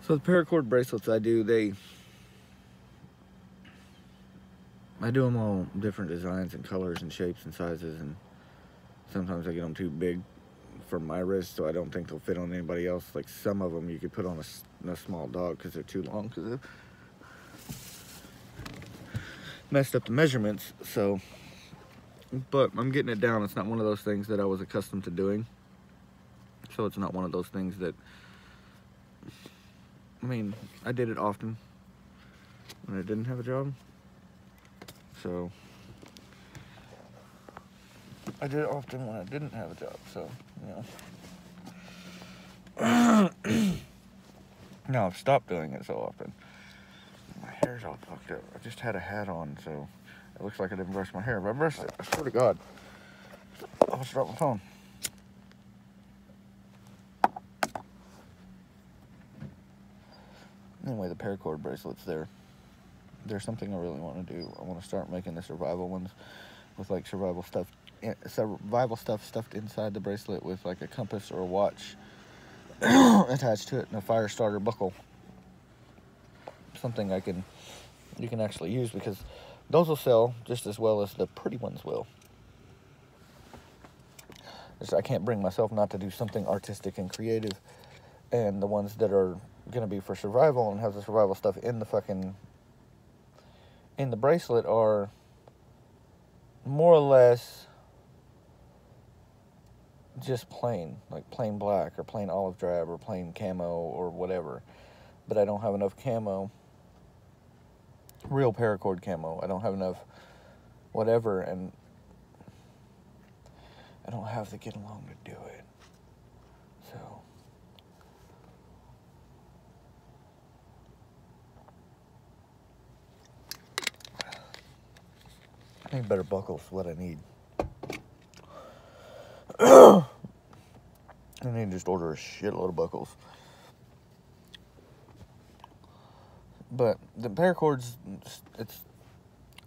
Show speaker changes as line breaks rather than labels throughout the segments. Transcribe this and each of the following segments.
So the paracord bracelets I do them all different designs and colors and shapes and sizes, and sometimes I get them too big for my wrist, so I don't think they'll fit on anybody else. Like some of them you could put on a small dog because they're too long, because they've messed up the measurements. So, but I'm getting it down. It's not one of those things that I was accustomed to doing, so it's not one of those things that, I mean, I did it often when I didn't have a job. So I did it often when I didn't have a job. So, now I've stopped doing it so often. My hair's all fucked up. I just had a hat on, so it looks like I didn't brush my hair. But I brushed it. I swear to God. I almost dropped my phone. Anyway, the paracord bracelets, they're something I really want to do. I want to start making the survival ones with like survival stuff stuffed inside the bracelet with like a compass or a watch attached to it, and a fire starter buckle. Something you can actually use, because those will sell just as well as the pretty ones will. I can't bring myself not to do something artistic and creative, and the ones that are going to be for survival and have the survival stuff in the bracelet are more or less just plain, like plain black or plain olive drab or plain camo or whatever. But I don't have enough camo, real paracord camo. I don't have enough whatever, and I don't have the get along to do it. So I need better buckles, what I need. I need to just order a shitload of buckles. But the paracords, it's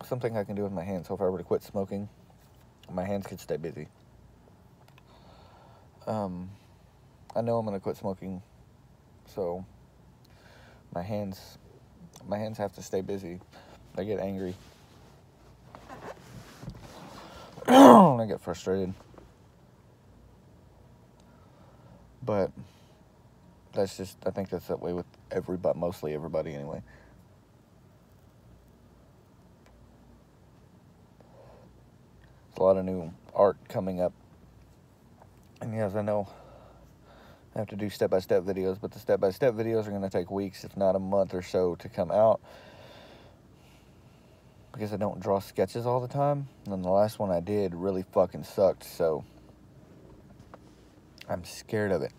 something I can do with my hands. So if I were to quit smoking, my hands could stay busy. I know I'm going to quit smoking, so my hands have to stay busy. I get angry. I get frustrated. But I think that's that way with mostly everybody anyway. There's a lot of new art coming up. And yes, I know I have to do step-by-step videos, but the step-by-step videos are going to take weeks, if not a month or so, to come out, because I don't draw sketches all the time. And the last one I did really fucking sucked, so I'm scared of it.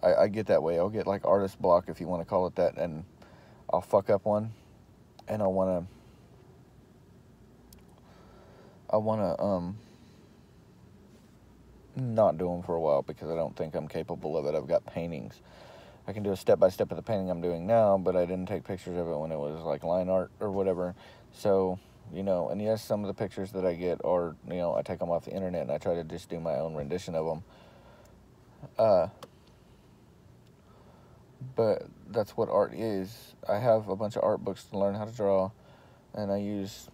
I get that way. I'll get like artist block, if you want to call it that, and I'll fuck up one, and I want to not do them for a while, because I don't think I'm capable of it. I've got paintings. I can do a step-by-step of the painting I'm doing now, but I didn't take pictures of it when it was like line art or whatever. So, and yes, some of the pictures that I get are, I take them off the internet, and I try to just do my own rendition of them. But that's what art is. I have a bunch of art books to learn how to draw, and I use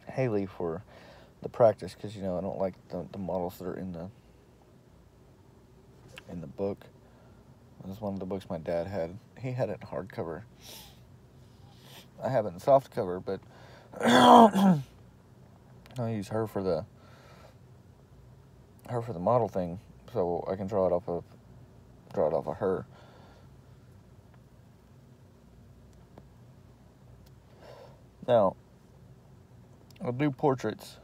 Haley for the practice, because I don't like the models that are in the book. This is one of the books my dad had. He had it in hardcover. I have it in softcover, but I use her for the model thing, so I can draw it off of her. Now, I'll do portraits,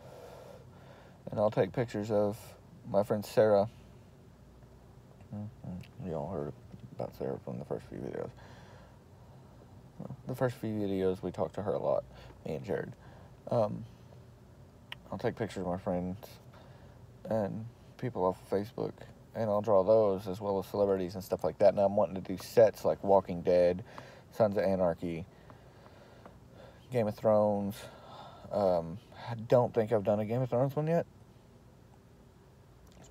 and I'll take pictures of my friend Sarah. You all heard about Sarah from the first few videos. The first few videos, we talked to her a lot, me and Jared. I'll take pictures of my friends and people off of Facebook, and I'll draw those, as well as celebrities and stuff like that. Now I'm wanting to do sets like Walking Dead, Sons of Anarchy, Game of Thrones. I don't think I've done a Game of Thrones one yet.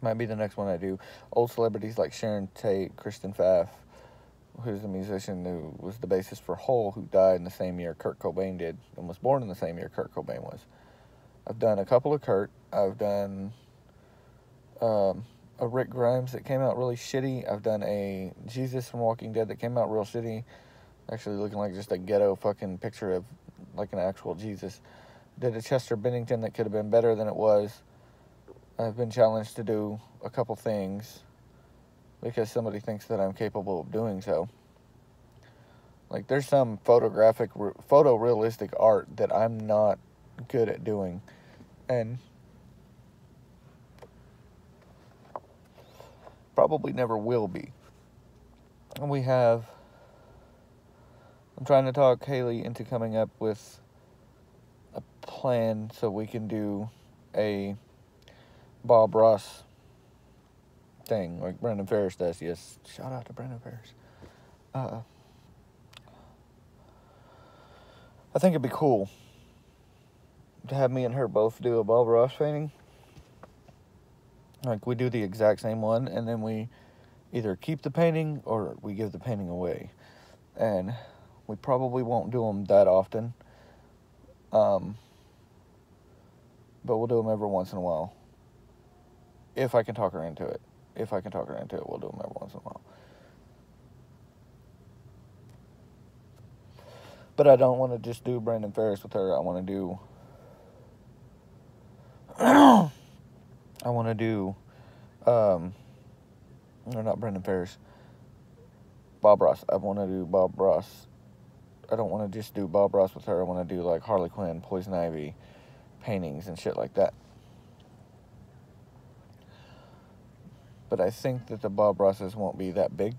Might be the next one I do. Old celebrities like Sharon Tate, Kristen Pfaff, who's a musician who was the bassist for Hole, who died in the same year Kurt Cobain did, and was born in the same year Kurt Cobain was. I've done a couple of Kurt. I've done a Rick Grimes that came out really shitty. I've done a Jesus from Walking Dead that came out real shitty. Actually looking like just a ghetto fucking picture of like an actual Jesus. Did a Chester Bennington that could have been better than it was. I've been challenged to do a couple things because somebody thinks that I'm capable of doing so. Like, there's some photorealistic art that I'm not good at doing. And probably never will be. And I'm trying to talk Haley into coming up with a plan so we can do a Bob Ross thing like Brandon Ferris does. Yes, shout out to Brandon Ferris. I think it'd be cool to have me and her both do a Bob Ross painting. Like, we do the exact same one, and then we either keep the painting or we give the painting away. And we probably won't do them that often. But we'll do them every once in a while. If I can talk her into it. We'll do them every once in a while. But I don't want to just do Brandon Ferris with her. I want to do... no, not Brandon Ferris. Bob Ross. I want to do Bob Ross. I don't want to just do Bob Ross with her. I want to do, like, Harley Quinn, Poison Ivy paintings and shit like that. But I think that the Bob Rosses won't be that big.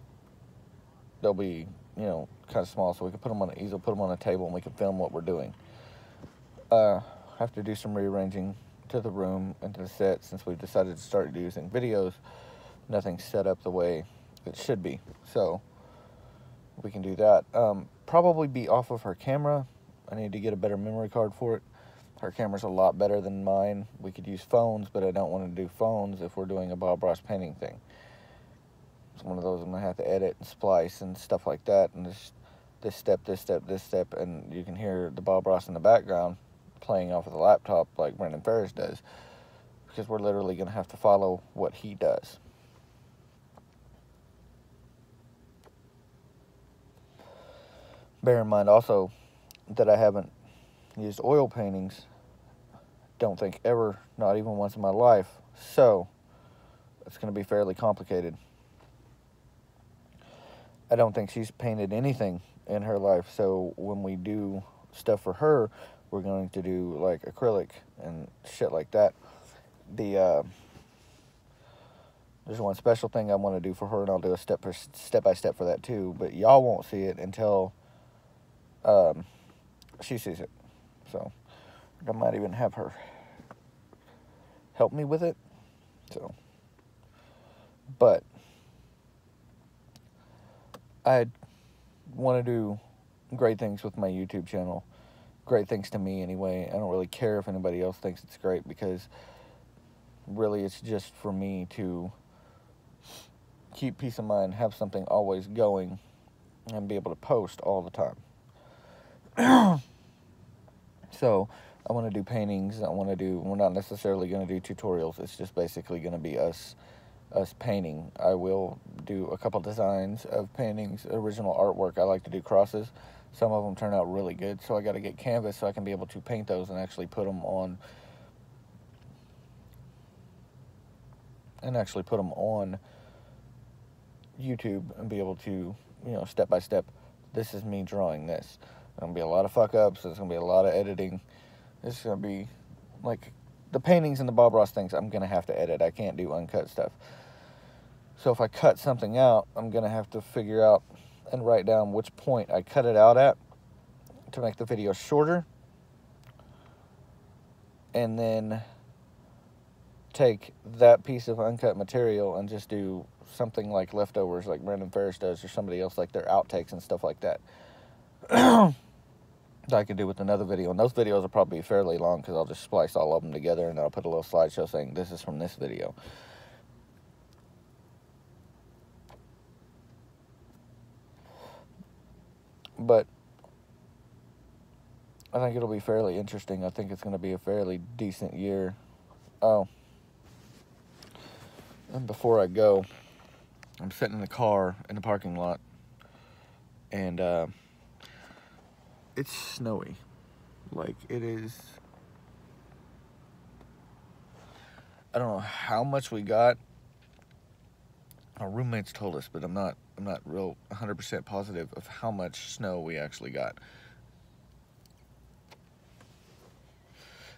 They'll be, kind of small, so we can put them on an easel, put them on a table, and we can film what we're doing. Have to do some rearranging to the room and to the set since we've decided to start using videos. Nothing's set up the way it should be, so we can do that. Probably be off of her camera. I need to get a better memory card for it. Her camera's a lot better than mine. We could use phones, but I don't want to do phones if we're doing a Bob Ross painting thing. It's one of those I'm going to have to edit and splice and stuff like that. And this step, and you can hear the Bob Ross in the background playing off of the laptop like Brandon Ferris does. Because we're literally going to have to follow what he does. Bear in mind also that I haven't used oil paintings, don't think ever, not even once in my life, so it's going to be fairly complicated. I don't think she's painted anything in her life, so when we do stuff for her, we're going to do like acrylic and shit like that. There's one special thing I want to do for her, and I'll do a step by step for that too, but y'all won't see it until she sees it. So I might even have her help me with it. So, but I want to do great things with my YouTube channel. Great things to me anyway. I don't really care if anybody else thinks it's great, because really it's just for me to keep peace of mind, have something always going, and be able to post all the time. So I want to do paintings. We're not necessarily going to do tutorials. It's just basically going to be us painting. I will do a couple designs of paintings, original artwork. I like to do crosses. Some of them turn out really good, so I got to get canvas so I can be able to paint those and actually put them on YouTube and be able to, step by step, this is me drawing this. There's going to be a lot of fuck ups. There's going to be a lot of editing. It's going to be like the paintings and the Bob Ross things I'm going to have to edit. I can't do uncut stuff. So if I cut something out, I'm going to have to figure out and write down which point I cut it out at to make the video shorter. And then take that piece of uncut material and just do something like leftovers like Brandon Ferris does, or somebody else, like their outtakes and stuff like that. That I could do with another video, and those videos will probably be fairly long because I'll just splice all of them together and I'll put a little slideshow saying this is from this video. But I think it'll be fairly interesting. I think it's going to be a fairly decent year. Oh, and before I go, I'm sitting in the car in the parking lot, and it's snowy. Like, it is. I don't know how much we got. Our roommates told us, but I'm not real 100% positive of how much snow we actually got.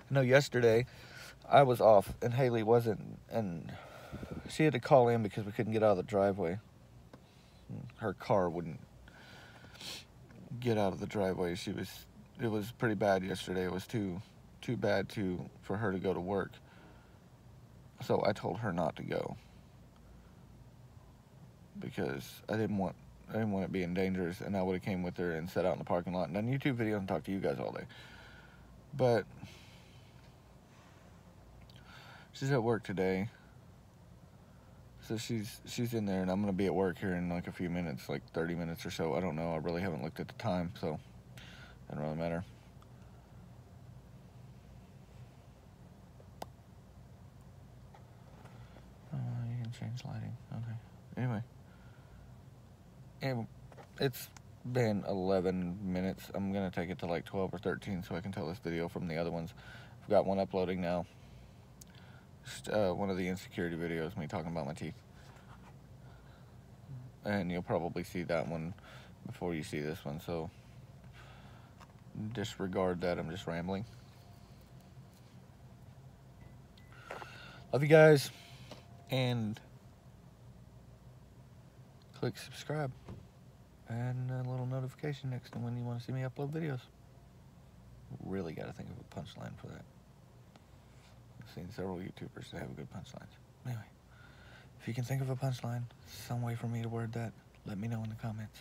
I know yesterday I was off and Haley wasn't, and she had to call in because we couldn't get out of the driveway. Her car wouldn't get out of the driveway. It was pretty bad yesterday. It was too bad for her to go to work. So I told her not to go because I didn't want it being dangerous, and I would have came with her and sat out in the parking lot and done YouTube videos and talked to you guys all day. But she's at work today, so she's in there, and I'm gonna be at work here in like a few minutes, like 30 minutes or so. I don't know. I really haven't looked at the time, so it doesn't really matter. You can change lighting. Okay. Anyway, it's been 11 minutes. I'm gonna take it to like 12 or 13 so I can tell this video from the other ones. I've got one uploading now. Just one of the insecurity videos, me talking about my teeth. And you'll probably see that one before you see this one, so disregard that. I'm just rambling. Love you guys, and click subscribe and a little notification next to when you want to see me upload videos. Really got to think of a punchline for that. I've seen several YouTubers that have good punchlines. Anyway, if you can think of a punchline, some way for me to word that, let me know in the comments.